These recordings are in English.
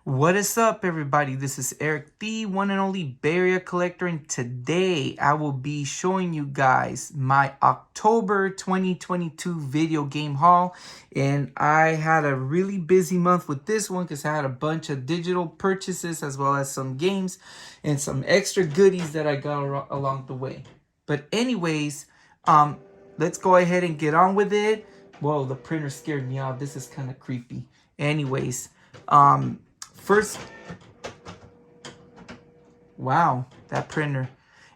What is up, everybody? This is Erik, the one and only Bay Area collector, and today I will be showing you guys my October 2022 video game haul. And I had a really busy month with this one because I had a bunch of digital purchases as well as some games and some extra goodies that I got along the way. But anyways, let's go ahead and get on with it. Whoa, the printer scared me off. This is kind of creepy. Anyways, first, wow, that printer.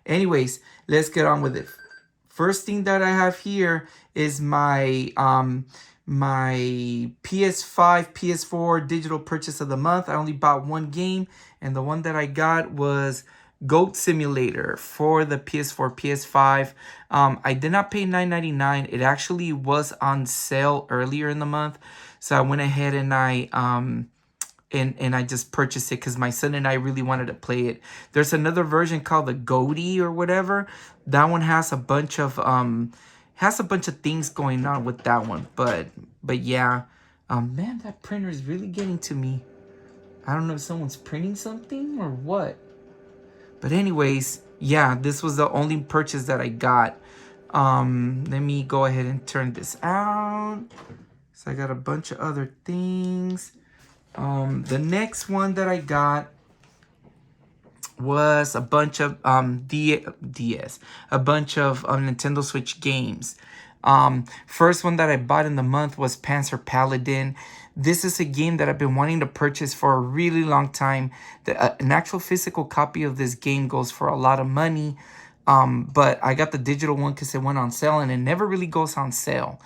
Anyways, let's get on with it. First thing that I have here is my my PS5, PS4 digital purchase of the month. I only bought one game, and the one that I got was Goat Simulator for the PS4, PS5. I did not pay $9.99. It actually was on sale earlier in the month, so I went ahead and I just purchased it because my son and I really wanted to play it. There's another version called the Goaty or whatever. That one has a bunch of things going on with that one. But yeah. Man, that printer is really getting to me. I don't know if someone's printing something or what. But anyways, yeah, this was the only purchase that I got. Let me go ahead and turn this out. So I got a bunch of other things. The next one that I got was a bunch of DS, a bunch of Nintendo Switch games. First one that I bought in the month was Panzer Paladin. This is a game that I've been wanting to purchase for a really long time. An actual physical copy of this game goes for a lot of money. But I got the digital one because it went on sale, and it never really goes on sale.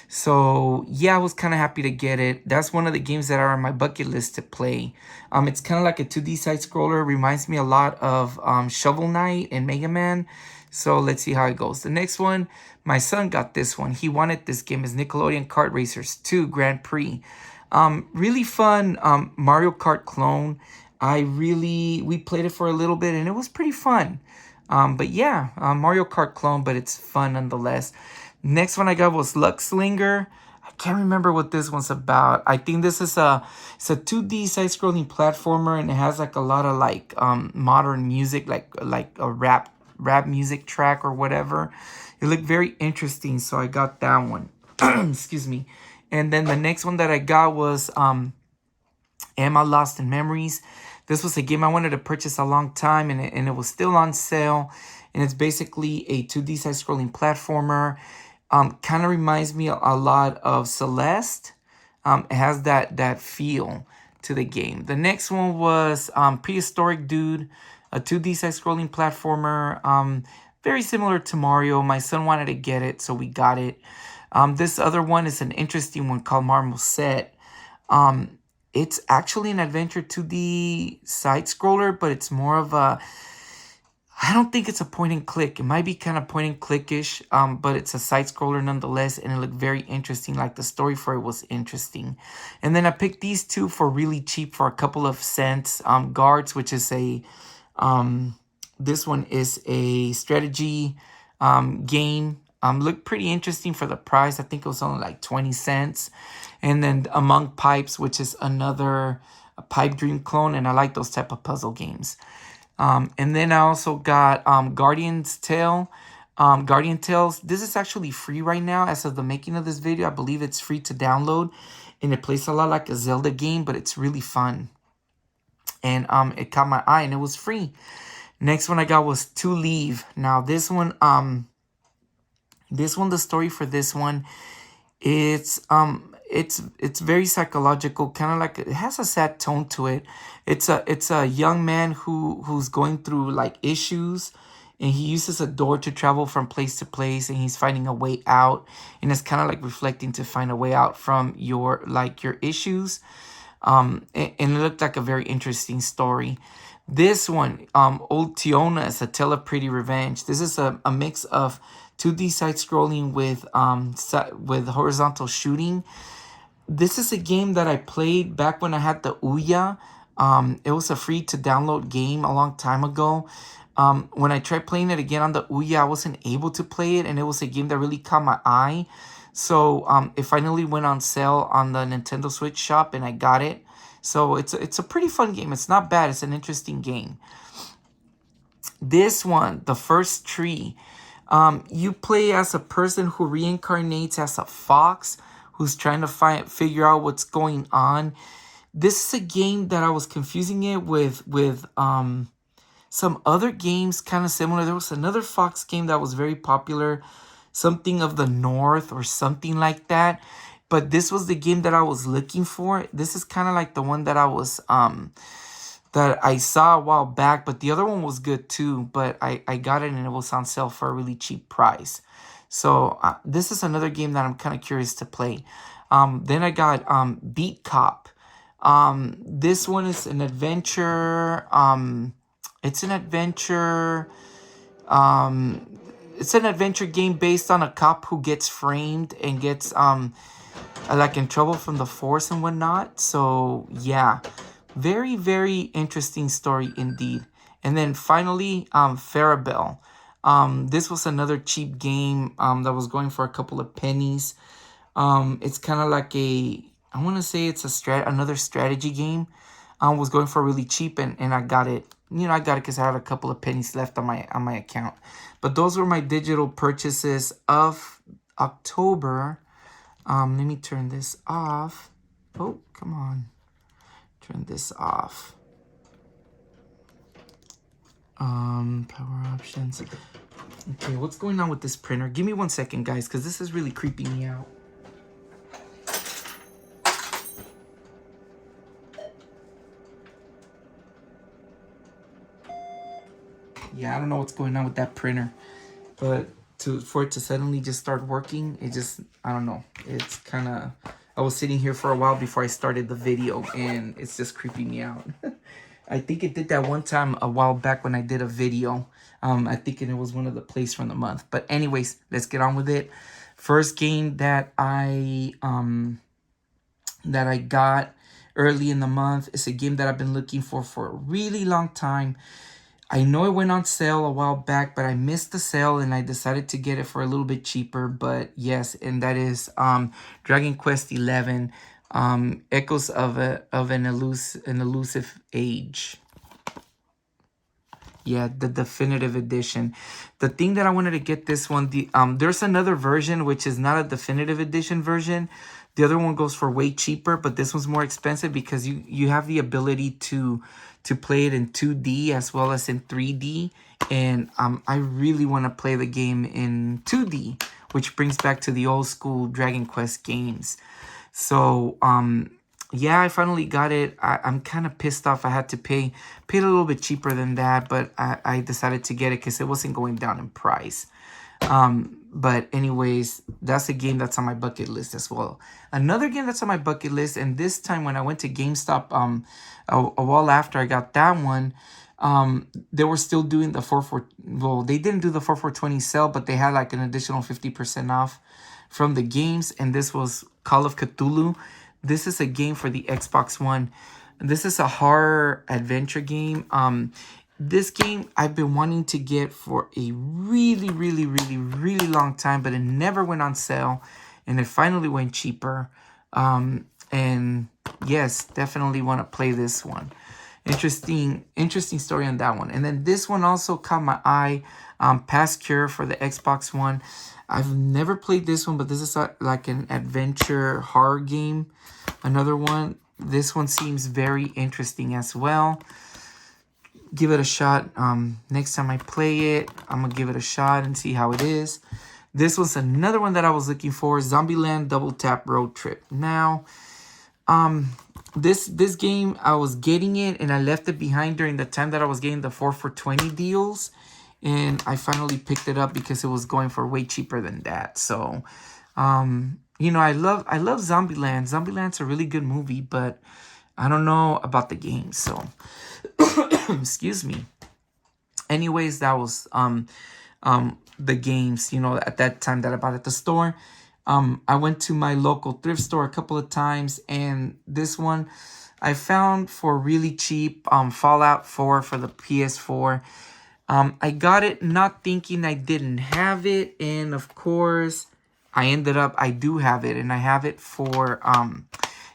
So yeah, I was kind of happy to get it. That's one of the games that are on my bucket list to play. It's kind of like a 2D side scroller. Reminds me a lot of Shovel Knight and Mega Man. So let's see how it goes. The next one, my son got this one. He wanted this game. It's Nickelodeon Kart Racers 2 Grand Prix. Really fun Mario Kart clone. We played it for a little bit and it was pretty fun. But yeah, Mario Kart clone, but it's fun nonetheless. Next one I got was Luxlinger. I can't remember what this one's about. I think this is it's a 2D side-scrolling platformer, and it has like a lot of like modern music, like a rap music track or whatever. It looked very interesting, so I got that one. Excuse me. And then the next one that I got was Emma Lost in Memories. This was a game I wanted to purchase a long time, and it was still on sale. And it's basically a 2D side-scrolling platformer. Kind of reminds me a lot of Celeste. It has that feel to the game. The next one was Prehistoric Dude, a 2D side-scrolling platformer. Very similar to Mario. My son wanted to get it, so we got it. This other one is an interesting one called Marmoset. It's actually an adventure 2D side-scroller, but it's more of a... I don't think it's a point and click. It might be kind of point and click-ish, but it's a side-scroller nonetheless, and it looked very interesting. Like, the story for it was interesting. And then I picked these two for really cheap for a couple of cents. Guards, which is this one is a strategy game. Looked pretty interesting for the price. I think it was only like 20 cents. And then Among Pipes, which is another Pipe Dream clone, and I like those type of puzzle games. And then I also got Guardian's Tale. Guardian Tales, this is actually free right now as of the making of this video. I believe it's free to download, and it plays a lot like a Zelda game, but it's really fun. And it caught my eye, and it was free. Next one I got was To Leave. Now this one, the story for this one, it's very psychological, kind of like it has a sad tone to it. It's a young man who's going through like issues, and he uses a door to travel from place to place, and he's finding a way out, and it's kind of like reflecting to find a way out from your issues. And it looked like a very interesting story. This one, Old Tiona, is A Tale of Pretty Revenge. This is a mix of 2D side-scrolling with horizontal shooting. This is a game that I played back when I had the Ouya. It was a free-to-download game a long time ago. When I tried playing it again on the Ouya, I wasn't able to play it, and it was a game that really caught my eye. So it finally went on sale on the Nintendo Switch shop, and I got it. So it's a pretty fun game. It's not bad. It's an interesting game. This one, The First Tree. You play as a person who reincarnates as a fox who's trying to figure out what's going on. This is a game that I was confusing it with some other games kind of similar. There was another fox game that was very popular, something of the North or something like that. But this was the game that I was looking for. This is kind of like the one that I saw a while back, but the other one was good too. But I got it and it was on sale for a really cheap price. So this is another game that I'm kind of curious to play. Then I got Beat Cop. This one is an adventure. It's an adventure. It's an adventure game based on a cop who gets framed and gets like in trouble from the force and whatnot. So yeah, very, very interesting story indeed. And then finally, Farabelle. This was another cheap game that was going for a couple of pennies. It's kind of like I want to say it's another strategy game. Was going for really cheap and I got it. I got it because I had a couple of pennies left on my account. But those were my digital purchases of October. Let me turn this off. Oh, come on. Turn this off. Power options. Okay, what's going on with this printer? Give me 1 second, guys, because this is really creeping me out. Yeah, I don't know what's going on with that printer, but for it to suddenly just start working, I don't know. It's kind of, I was sitting here for a while before I started the video, and it's just creeping me out. I think it did that one time a while back when I did a video. I think it was one of the plays from the month. But anyways, let's get on with it. First game that I got early in the month is a game that I've been looking for a really long time. I know it went on sale a while back, but I missed the sale and I decided to get it for a little bit cheaper. But yes, and that is Dragon Quest XI, Echoes of an Elusive Age. Yeah, the definitive edition. The thing that I wanted to get this one, there's another version which is not a definitive edition version. The other one goes for way cheaper, but this one's more expensive because you have the ability to play it in 2D as well as in 3D. And I really want to play the game in 2D, which brings back to the old school Dragon Quest games. So, yeah, I finally got it. I'm kind of pissed off. I had to pay a little bit cheaper than that, but I decided to get it because it wasn't going down in price. But anyways, that's a game that's on my bucket list as well. Another game that's on my bucket list, and this time when I went to GameStop a while after I got that one, they were still doing the they didn't do the 4/4/20 sale, but they had like an additional 50% off from the games, and this was Call of Cthulhu. This is a game for the Xbox One. This is a horror adventure game. This game I've been wanting to get for a really, really, really, really long time, but it never went on sale, and it finally went cheaper. And yes, definitely want to play this one. Interesting story on that one. And then this one also caught my eye. Past Cure for the Xbox One. I've never played this one, but this is like an adventure horror game. Another one. This one seems very interesting as well. Give it a shot. Next time I play it, I'm gonna give it a shot and see how it is. This was another one that I was looking for. Zombieland Double Tap Road Trip. Now, this game, I was getting it and I left it behind during the time that I was getting the 4/20 deals, and I finally picked it up because it was going for way cheaper than that. So, I love Zombieland. Zombieland's a really good movie, but I don't know about the game. So, excuse me. Anyways, that was the games, at that time that I bought at the store. I went to my local thrift store a couple of times, and this one I found for really cheap. Fallout 4 for the PS4. I got it not thinking I didn't have it, and of course I do have it, and I have it for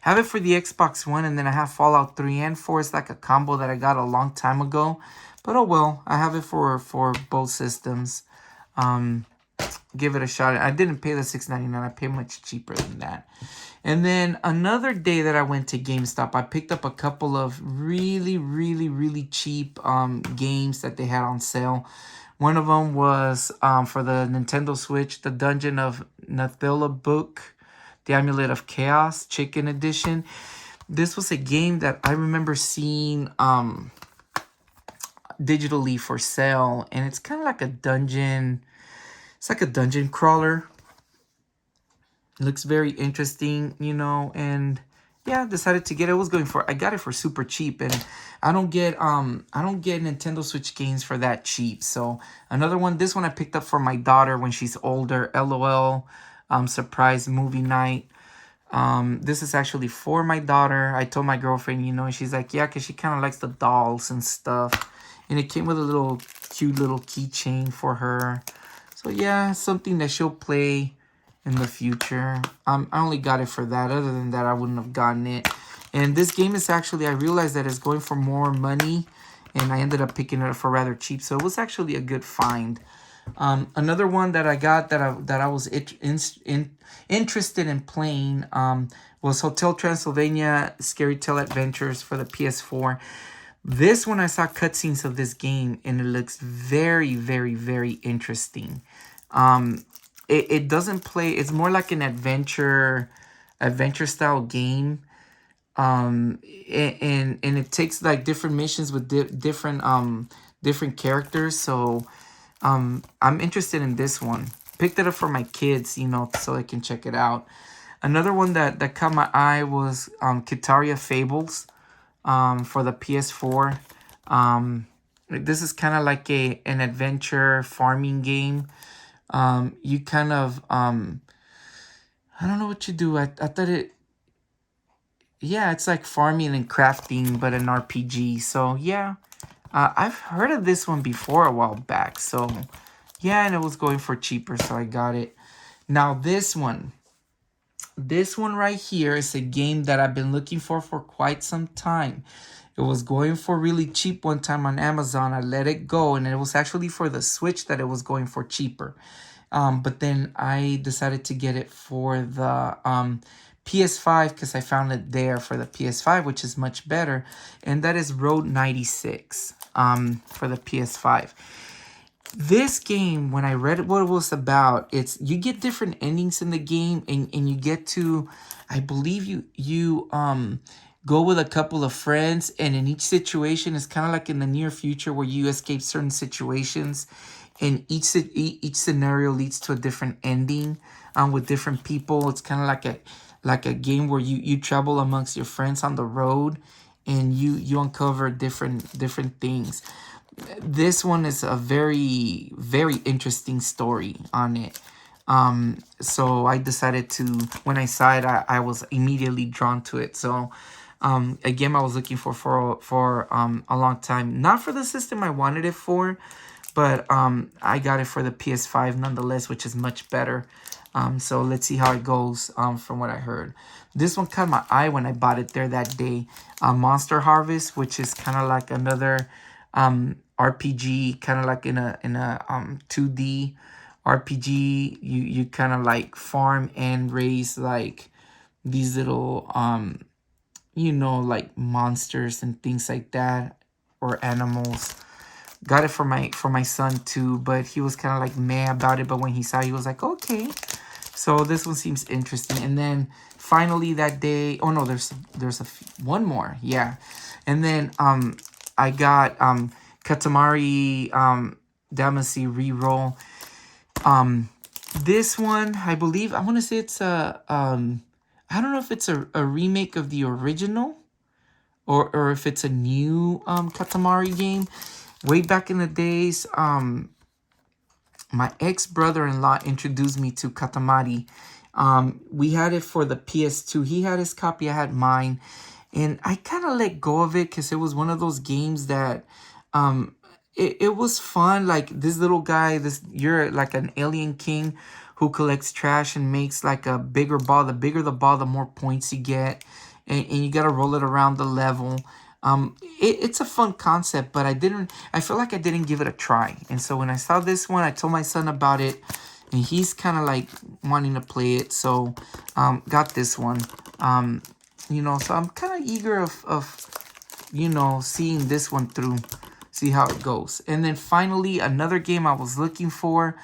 have it for the Xbox One, and then I have Fallout 3 and 4. It's like a combo that I got a long time ago. But oh well, I have it for both systems. Give it a shot. I didn't pay the $6.99. I paid much cheaper than that. And then another day that I went to GameStop, I picked up a couple of really, really, really cheap games that they had on sale. One of them was for the Nintendo Switch, the Dungeon of Nathila book, the Amulet of Chaos, Chicken Edition. This was a game that I remember seeing digitally for sale, and it's kind of like a dungeon. It's like a dungeon crawler. It looks very interesting, you know, and yeah, decided to get it. I got it for super cheap, and I don't get Nintendo Switch games for that cheap. So another one, this one I picked up for my daughter when she's older. LOL, surprise movie night. This is actually for my daughter. I told my girlfriend, you know, and she's like, yeah, because she kind of likes the dolls and stuff. And it came with a little cute little keychain for her. So yeah, something that she'll play in the future. I only got it for that. Other than that, I wouldn't have gotten it. And this game is actually, I realized that it's going for more money, and I ended up picking it up for rather cheap. So it was actually a good find. Another one that I got that I was interested in playing was Hotel Transylvania Scary Tale Adventures for the PS4. This one, I saw cutscenes of this game, and it looks very, very, very interesting. It doesn't play. It's more like an adventure style game. And it takes like different missions with different characters. So I'm interested in this one. Picked it up for my kids, you know, so they can check it out. Another one that caught my eye was Kataria Fables for the PS4. This is kind of like an adventure farming game. You kind of I don't know what you do. I thought it, yeah, it's like farming and crafting, but an RPG. So yeah, I've heard of this one before a while back. So yeah, and it was going for cheaper, so I got it. Now this one right here is a game that I've been looking for quite some time. It was going for really cheap one time on Amazon. I let it go, and it was actually for the Switch that it was going for cheaper. But then I decided to get it for the PS5 because I found it there for the PS5, which is much better. And that is Road 96 for the PS5. This game, when I read what it was about, it's you get different endings in the game, and you get to, I believe you go with a couple of friends, and in each situation it's kind of like in the near future where you escape certain situations, and each scenario leads to a different ending with different people. It's kind of like a game where you travel amongst your friends on the road, and you uncover different things. This one is a very, very interesting story on it. So I decided to, when I saw it, I was immediately drawn to it. So a game I was looking for a long time. Not for the system I wanted it for, but I got it for the PS5 nonetheless, which is much better. So let's see how it goes from what I heard. This one caught my eye when I bought it there that day. Monster Harvest, which is kind of like another RPG, kind of like in a 2D RPG. You kind of like farm and raise like these little you know, like monsters and things like that, or animals. Got it for my son too, but he was kind of like meh about it. But when he saw it, he was like, okay. So this one seems interesting. And then finally that day, oh no, there's one more, yeah. And then I got Katamari Damacy reroll. This one, I believe, I want to say it's a I don't know if it's a remake of the original, or if it's a new Katamari game. Way back in the days, my ex-brother-in-law introduced me to Katamari. We had it for the PS2. He had his copy, I had mine. And I kind of let go of it because it was one of those games that it was fun. Like this little guy, you're like an alien king who collects trash and makes like a bigger ball. The bigger the ball, the more points you get. and you gotta roll it around the level. It's a fun concept, but I feel like I didn't give it a try. And so when I saw this one, I told my son about it, and he's kind of like wanting to play it. So, got this one. So I'm kind of eager of seeing this one through, see how it goes. And then finally, another game I was looking for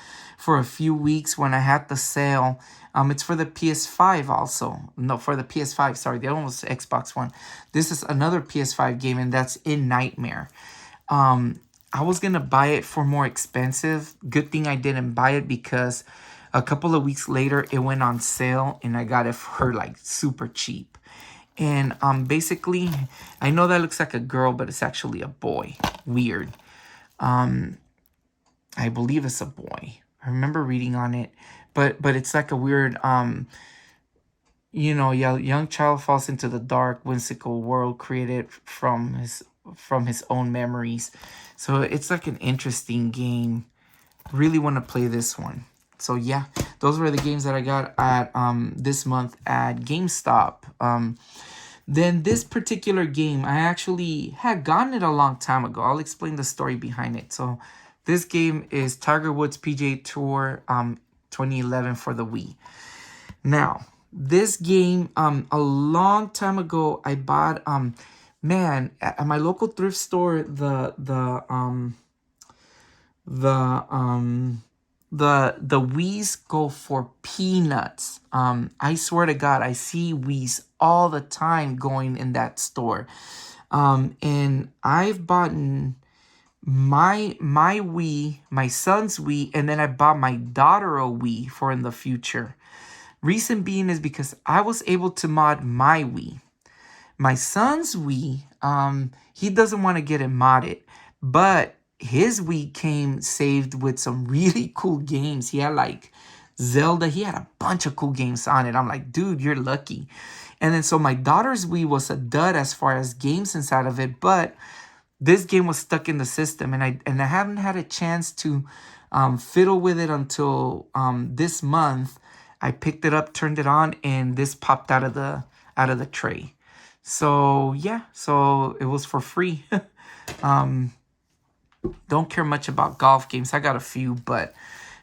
a few weeks when I had the sale. It's for the PS5 also. No, for the PS5, sorry. The other one was Xbox One. This is another PS5 game, and that's In Nightmare. I was going to buy it for more expensive. Good thing I didn't buy it, because a couple of weeks later, it went on sale, and I got it for like super cheap. And basically, I know that looks like a girl, but it's actually a boy. Weird. I believe it's a boy. I remember reading on it, but it's like a weird young child falls into the dark, whimsical world created from his own memories. So it's like an interesting game. Really want to play this one. So yeah, those were the games that I got at this month at GameStop. Then this particular game, I actually had gotten it a long time ago. I'll explain the story behind it. So this game is Tiger Woods PGA Tour 2011 for the Wii. Now, this game, a long time ago, I bought, at my local thrift store, the Wii's go for peanuts. I swear to God, I see Wii's all the time going in that store. And I've bought my Wii, my son's Wii, and then I bought my daughter a Wii for in the future. Reason being is because I was able to mod my Wii. My son's Wii, he doesn't want to get it modded, but his Wii came saved with some really cool games. He had like Zelda. He had a bunch of cool games on it. I'm like, dude, you're lucky. And then so my daughter's Wii was a dud as far as games inside of it, but this game was stuck in the system, and I haven't had a chance to fiddle with it until this month. I picked it up, turned it on, and this popped out of the tray. So yeah, so it was for free. Don't care much about golf games. I got a few, but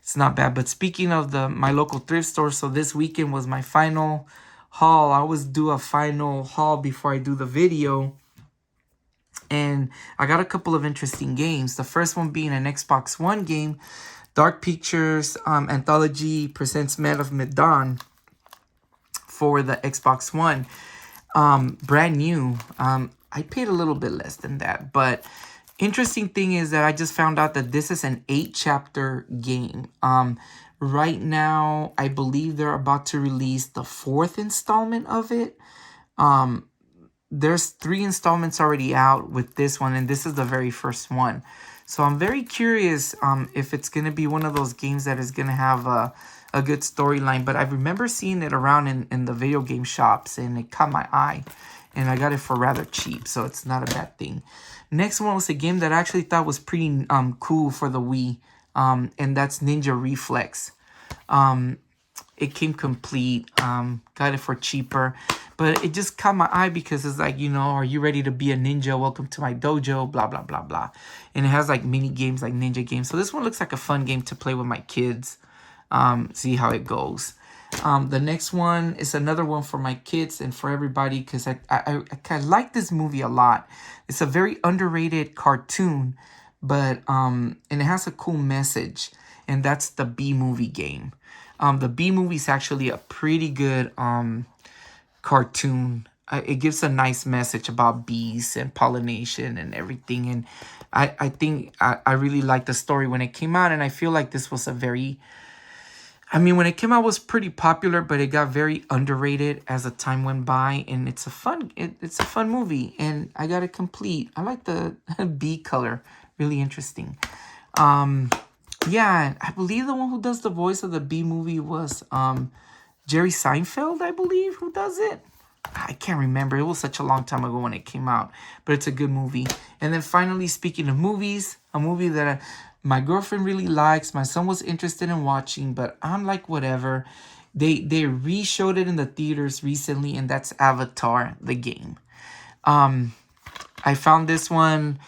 it's not bad. But speaking of my local thrift store, so this weekend was my final haul. I always do a final haul before I do the video. And I got a couple of interesting games. The first one being an Xbox One game, Dark Pictures Anthology Presents Men of Medan for the Xbox One. Brand new. I paid a little bit less than that, but interesting thing is that I just found out that this is an 8-chapter game. Right now, I believe they're about to release the 4th installment of it. There's 3 installments already out with this one, and this is the very first one. So I'm very curious if it's going to be one of those games that is going to have a good storyline. But I remember seeing it around in the video game shops, and it caught my eye. And I got it for rather cheap, so it's not a bad thing. Next one was a game that I actually thought was pretty cool for the Wii, and that's Ninja Reflex. It came complete, got it for cheaper, but it just caught my eye because it's like, are you ready to be a ninja? Welcome to my dojo, blah, blah, blah, blah. And it has like mini games, like ninja games. So this one looks like a fun game to play with my kids, see how it goes. The next one is another one for my kids and for everybody because I kind of like this movie a lot. It's a very underrated cartoon, but and it has a cool message, and that's the B-Movie game. The B-Movie is actually a pretty good cartoon. It gives a nice message about bees and pollination and everything, and I think I really liked the story when it came out, and I feel like this was a very... when it came out, it was pretty popular, but it got very underrated as the time went by, and it's a fun movie, and I got it complete. I like the bee color, really interesting. Yeah, I believe the one who does the voice of the B-Movie was Jerry Seinfeld, I believe, who does it. I can't remember. It was such a long time ago when it came out, but it's a good movie. And then finally, speaking of movies, a movie that my girlfriend really likes, my son was interested in watching, but I'm like, whatever. They re-showed it in the theaters recently, and that's Avatar, the game. I found this one.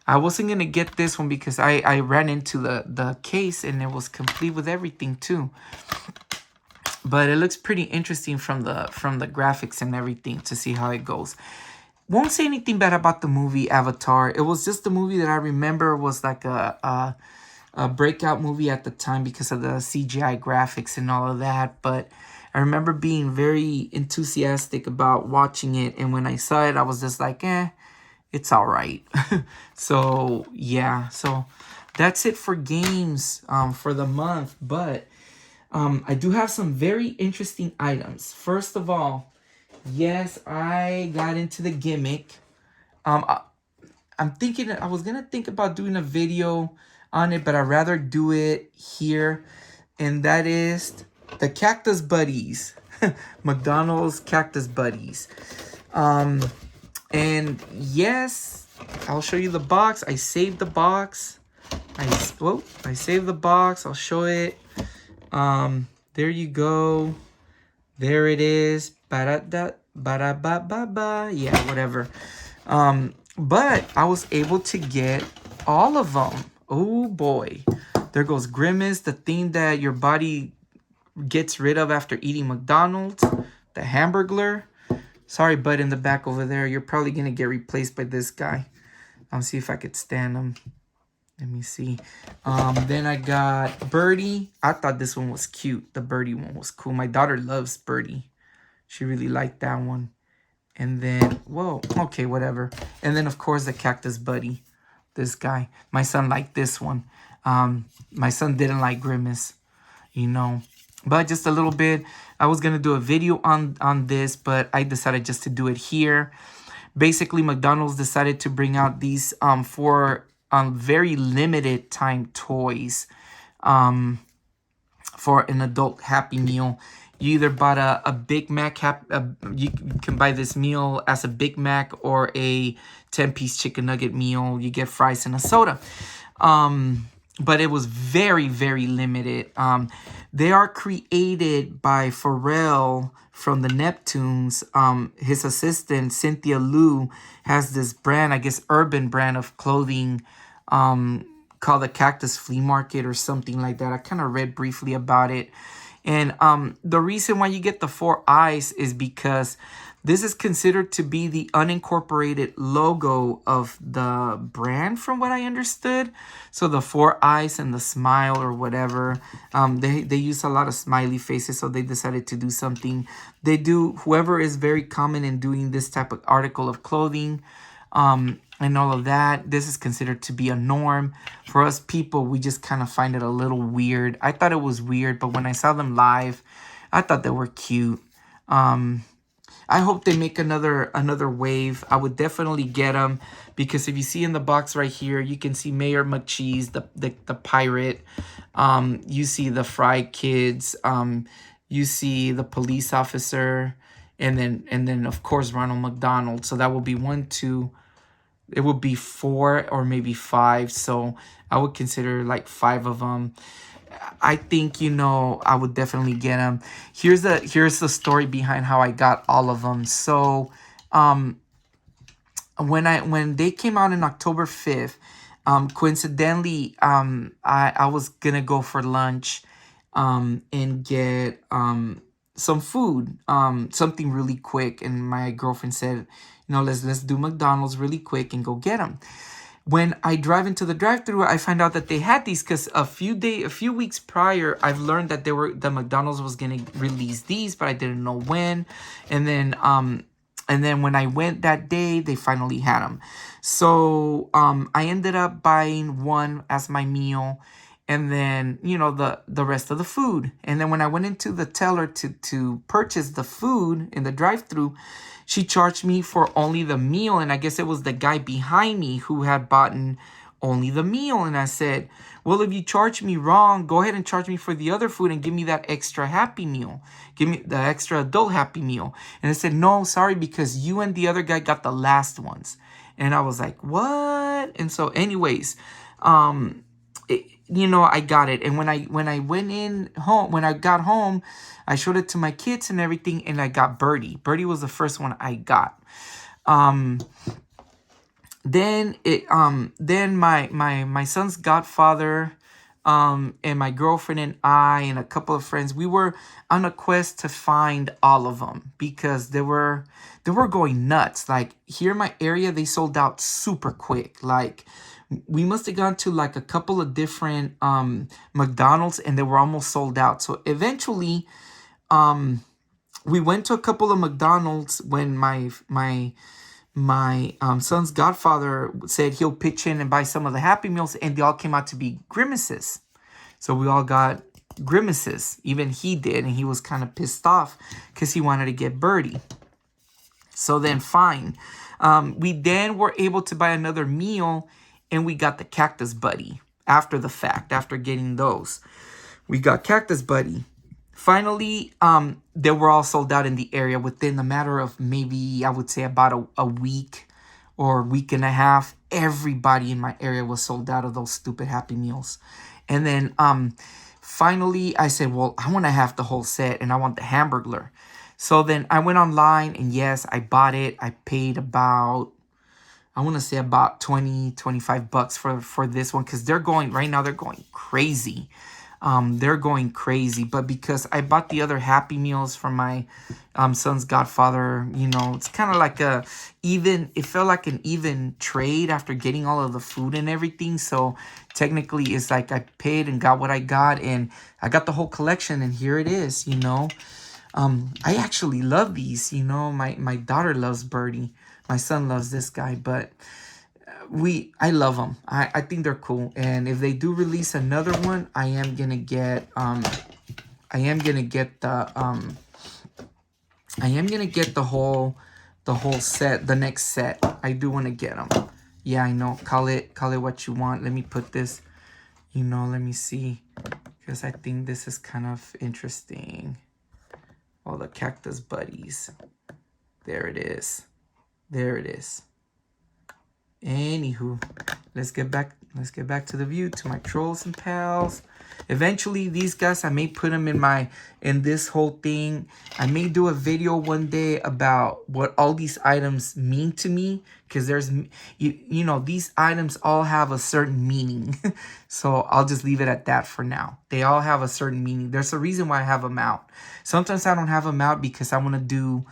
I wasn't gonna get this one because I ran into the case and it was complete with everything too. But it looks pretty interesting from the graphics and everything to see how it goes. Won't say anything bad about the movie Avatar. It was just the movie that I remember was like a breakout movie at the time because of the CGI graphics and all of that. But I remember being very enthusiastic about watching it, and when I saw it, I was just like, it's all right. So yeah, so that's it for games for the month. But I do have some very interesting items. First of all, yes, I got into the gimmick. I'm thinking I was gonna think about doing a video on it, but I'd rather do it here, and that is the Cactus Buddies, McDonald's Cactus Buddies. And yes, I'll show you the box. I saved the box. I saved the box. I'll show it. There you go. There it is. Ba-da-da, ba-da-ba-ba-ba. Yeah, whatever. But I was able to get all of them. Oh boy. There goes Grimace, the thing that your body gets rid of after eating McDonald's. The Hamburglar. Sorry, bud, in the back over there. You're probably going to get replaced by this guy. I'll see if I could stand him. Let me see. Then I got Birdie. I thought this one was cute. The Birdie one was cool. My daughter loves Birdie. She really liked that one. And then, whoa, okay, whatever. And then, of course, the Cactus Buddy. This guy. My son liked this one. My son didn't like Grimace, you know. But just a little bit. I was going to do a video on this, but I decided just to do it here. Basically, McDonald's decided to bring out these for very limited time toys for an adult Happy Meal. You either bought a Big Mac, you can buy this meal as a Big Mac or a 10-piece chicken nugget meal. You get fries and a soda. But it was very, very limited. They are created by Pharrell from the Neptunes. His assistant, Cynthia Liu, has this brand, I guess urban brand of clothing called the Cactus Flea Market or something like that. I kind of read briefly about it. And the reason why you get the 4 eyes is because this is considered to be the unincorporated logo of the brand, from what I understood. So the 4 eyes and the smile or whatever, they use a lot of smiley faces, so they decided to do something. They do, whoever is very common in doing this type of article of clothing, and all of that, this is considered to be a norm. For us people, we just kind of find it a little weird. I thought it was weird, but when I saw them live, I thought they were cute. I hope they make another wave. I would definitely get them because if you see in the box right here, you can see Mayor McCheese, the pirate. You see the Fry Kids. You see the police officer, and then of course Ronald McDonald. So that will be 1, 2. It would be 4 or maybe 5. So I would consider like 5 of them. I think, you know, I would definitely get them. Here's the story behind how I got all of them. So when they came out on October 5th, coincidentally, I was gonna go for lunch and get some food, something really quick, and my girlfriend said, you know, let's do McDonald's really quick and go get them. When I drive into the drive-thru, I find out that they had these because a few weeks prior, I've learned that the McDonald's was gonna release these, but I didn't know when. And then when I went that day, they finally had them. So I ended up buying one as my meal, and then, you know, the rest of the food. And then when I went into the teller to purchase the food in the drive-thru, she charged me for only the meal, and I guess it was the guy behind me who had bought only the meal. And I said, well, if you charge me wrong, go ahead and charge me for the other food and give me that extra Happy Meal. Give me the extra adult Happy Meal. And I said, no, sorry, because you and the other guy got the last ones. And I was like, what? And so anyways, you know, I got it. And when I went in home, when I got home, I showed it to my kids and everything, and I got Birdie. Birdie was the first one I got. Then my son's godfather, and my girlfriend and I and a couple of friends, we were on a quest to find all of them because they were going nuts. Like here in my area, they sold out super quick. Like we must have gone to like a couple of different McDonald's and they were almost sold out. So eventually, we went to a couple of McDonald's when my son's godfather said he'll pitch in and buy some of the Happy Meals, and they all came out to be Grimaces. So we all got Grimaces. Even he did, and he was kind of pissed off because he wanted to get Birdie. So then fine. We then were able to buy another meal, and we got the Cactus Buddy after the fact, after getting those. We got Cactus Buddy. Finally, they were all sold out in the area within a matter of maybe, I would say, about a week or week and a half. Everybody in my area was sold out of those stupid Happy Meals. And then finally, I said, well, I want to have the whole set and I want the Hamburglar. So then I went online and yes, I bought it. I paid about, I want to say about 20, 25 bucks for this one because they're going, right now they're going crazy. They're going crazy, but because I bought the other Happy Meals from my son's godfather, you know, it's kind of like it felt like an even trade after getting all of the food and everything. So technically it's like I paid and got what I got, and I got the whole collection, and here it is, you know. I actually love these, you know. My daughter loves Birdie. My son loves this guy, but I love them. I think they're cool. And if they do release another one, I am gonna get the whole set, the next set. I do want to get them. Yeah, I know. Call it what you want. Let me put this, you know, let me see, because I think this is kind of interesting. All the Cactus Buddies. There it is. There it is. Anywho, let's get back to the view, to my trolls and pals. Eventually, these guys, I may put them in this whole thing. I may do a video one day about what all these items mean to me, because there's, you know, these items all have a certain meaning. So I'll just leave it at that for now. They all have a certain meaning. There's a reason why I have them out. Sometimes I don't have them out because I want to do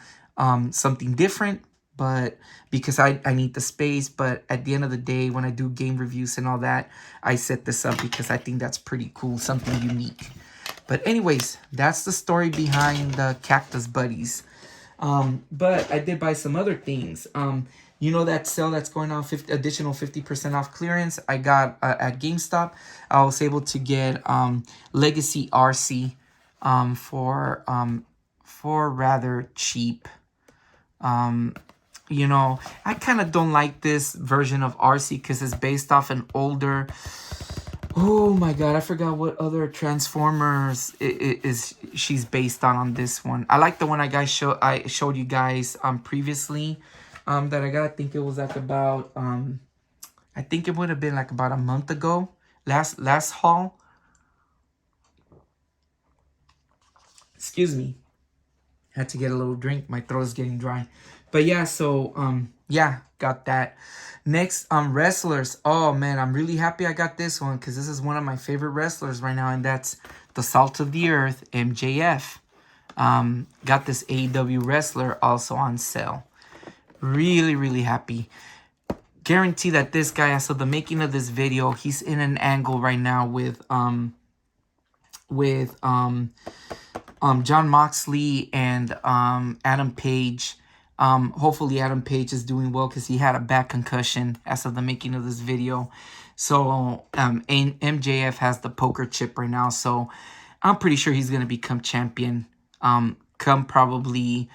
something different, but because I need the space. But at the end of the day, when I do game reviews and all that, I set this up because I think that's pretty cool, something unique. But anyways, that's the story behind the Cactus Buddies. But I did buy some other things. You know that sale that's going on, additional 50% off clearance. I got at GameStop. I was able to get Legacy RC for rather cheap. You know, I kind of don't like this version of RC because it's based off an older... Oh my god, I forgot what other Transformers she's based on this one. I like the one I showed you guys previously that I got. I think it was like about... I think it would have been like about a month ago. Last haul. Excuse me. Had to get a little drink. My throat is getting dry. But yeah, so, yeah, got that. Next, wrestlers. Oh, man, I'm really happy I got this one because this is one of my favorite wrestlers right now, and that's the Salt of the Earth, MJF. Got this AEW wrestler also on sale. Really, really happy. Guarantee that this guy, as of the making of this video, he's in an angle right now with John Moxley and Adam Page. Hopefully Adam Page is doing well because he had a bad concussion as of the making of this video. So MJF has the poker chip right now. So I'm pretty sure he's going to become champion come probably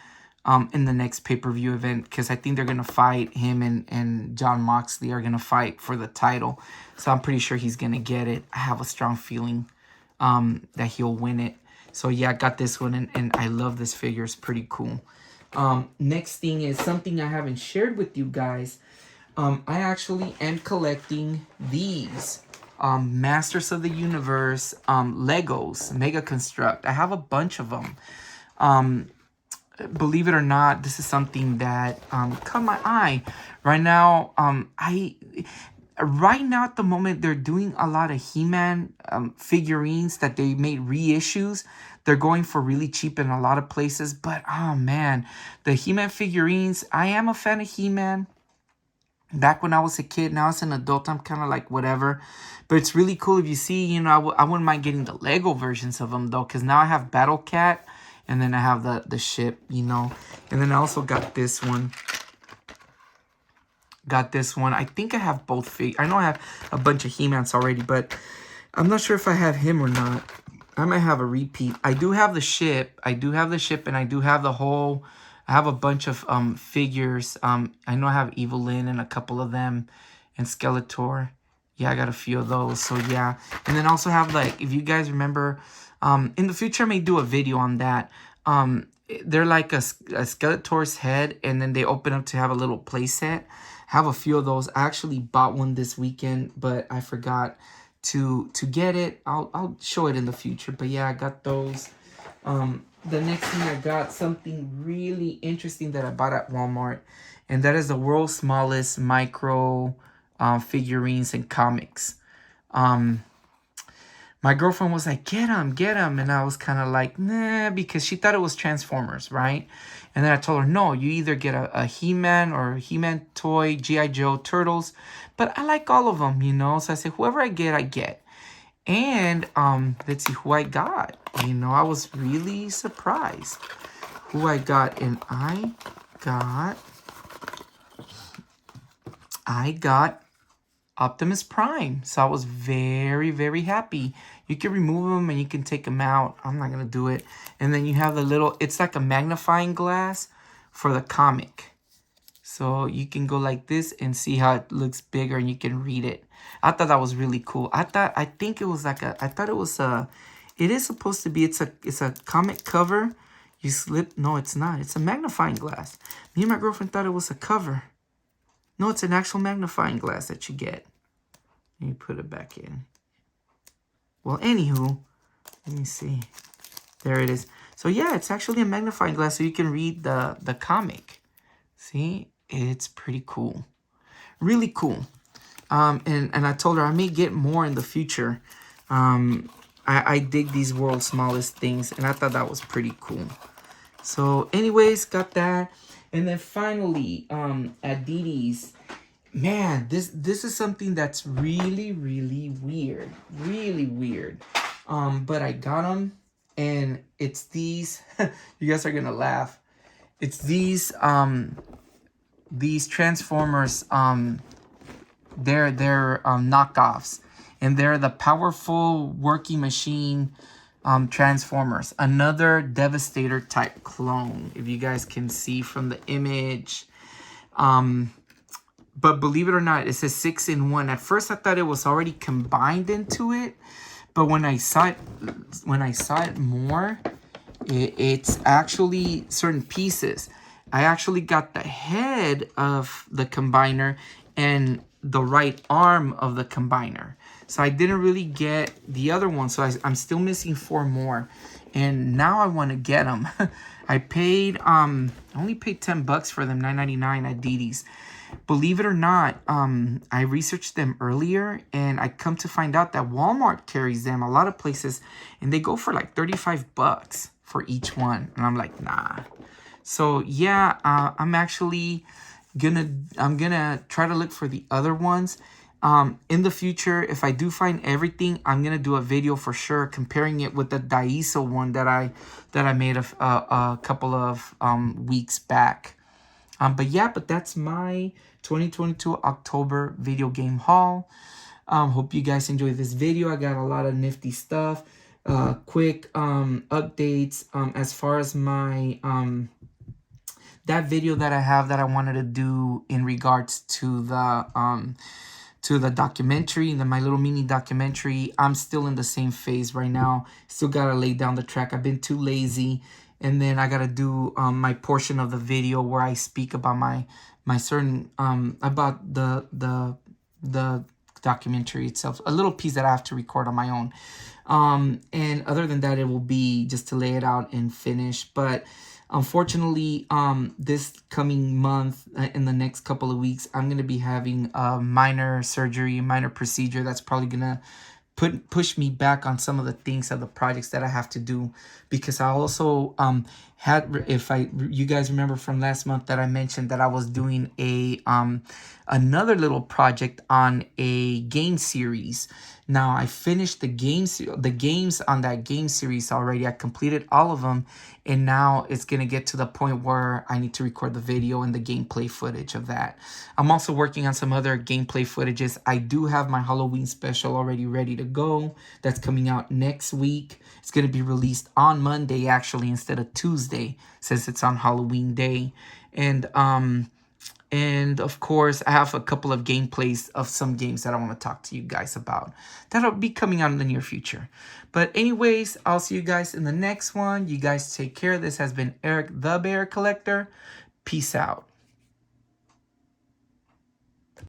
in the next pay-per-view event, because I think they're going to fight him and John Moxley are going to fight for the title. So I'm pretty sure he's going to get it. I have a strong feeling that he'll win it. So yeah, I got this one, and I love this figure. It's pretty cool. Next thing is something I haven't shared with you guys. I actually am collecting these. Masters of the Universe, Legos, Mega Construct. I have a bunch of them. Believe it or not, this is something that caught my eye. Right now, right now at the moment, they're doing a lot of He-Man figurines that they made reissues. They're going for really cheap in a lot of places. But, oh man, the He-Man figurines, I am a fan of He-Man. Back when I was a kid, now as an adult, I'm kind of like whatever. But it's really cool if you see, you know, I wouldn't mind getting the Lego versions of them though. Because now I have Battle Cat. And then I have the ship, you know. And then I also got this one. I think I have both I know I have a bunch of He-Mans already, but I'm not sure if I have him or not. I might have a repeat. I do have the ship. And I do have the whole... I have a bunch of figures. I know I have Evelyn and a couple of them. And Skeletor. Yeah, I got a few of those. So, yeah. And then I also have, like, if you guys remember... in the future, I may do a video on that. They're like a Skeletor's head, and then they open up to have a little play set. Have a few of those. I actually bought one this weekend, but I forgot to get it. I'll show it in the future. But yeah, I got those. The next thing I got, something really interesting that I bought at Walmart, and that is the world's smallest micro figurines and comics. My girlfriend was like, get them. And I was kind of like, nah, because she thought it was Transformers, right? And then I told her, no, you either get a He-Man or a He-Man toy, G.I. Joe, Turtles. But I like all of them, you know? So I said, whoever I get. And let's see who I got. You know, I was really surprised who I got. And I got Optimus Prime. So I was very, very happy. You can remove them and you can take them out. I'm not going to do it. And then you have the little, it's like a magnifying glass for the comic. So you can go like this and see how it looks bigger and you can read it. I thought that was really cool. I think it was like it is supposed to be, it's a comic cover. You slip, no, it's not. It's a magnifying glass. Me and my girlfriend thought it was a cover. No, it's an actual magnifying glass that you get. Let me put it back in. Well, anywho, let me see. There it is. So yeah, it's actually a magnifying glass so you can read the comic. See, it's pretty cool. Really cool. And I told her I may get more in the future. I dig these world's smallest things, and I thought that was pretty cool. So anyways, got that. And then finally, at Didi's, man, this is something that's really, really weird. Really weird. But I got them, and it's these. You guys are gonna laugh. It's these Transformers. They're knockoffs, and they're the powerful working machine Transformers. Another Devastator type clone, if you guys can see from the image. But believe it or not, it says 6-in-1. At first, I thought it was already combined into it, but when I saw it more, it's actually certain pieces. I actually got the head of the combiner and the right arm of the combiner. So I didn't really get the other one. So I'm still missing 4 more. And now I want to get them. I only paid $10 for them, $9.99 at Didi's. Believe it or not, I researched them earlier, and I come to find out that Walmart carries them, a lot of places, and they go for like $35 for each one. And I'm like, nah. So yeah, I'm actually gonna try to look for the other ones. In the future, if I do find everything, I'm gonna do a video for sure comparing it with the Daiso one that I made a couple of weeks back. But that's my 2022 October video game haul. Hope you guys enjoyed this video. I got a lot of nifty stuff. Quick updates as far as my that video that I have that I wanted to do in regards to the documentary, my little mini documentary. I'm still in the same phase right now. Still gotta lay down the track. I've been too lazy. And then I gotta do my portion of the video where I speak about my certain about the documentary itself, a little piece that I have to record on my own. And other than that, it will be just to lay it out and finish. But unfortunately, this coming month, in the next couple of weeks, I'm going to be having a minor surgery, minor procedure that's probably going to push me back on some of the things of the projects that I have to do, because I also had, if you guys remember from last month that I mentioned that I was doing a another little project on a game series. Now I finished the games on that game series already. I completed all of them, and now it's gonna get to the point where I need to record the video and the gameplay footage of that. I'm also working on some other gameplay footages. I do have my Halloween special already ready to go. That's coming out next week. It's gonna be released on Monday actually instead of Tuesday, since it's on Halloween day. And of course, I have a couple of gameplays of some games that I want to talk to you guys about. That'll be coming out in the near future. But anyways, I'll see you guys in the next one. You guys take care. This has been Eric the Bear Collector. Peace out.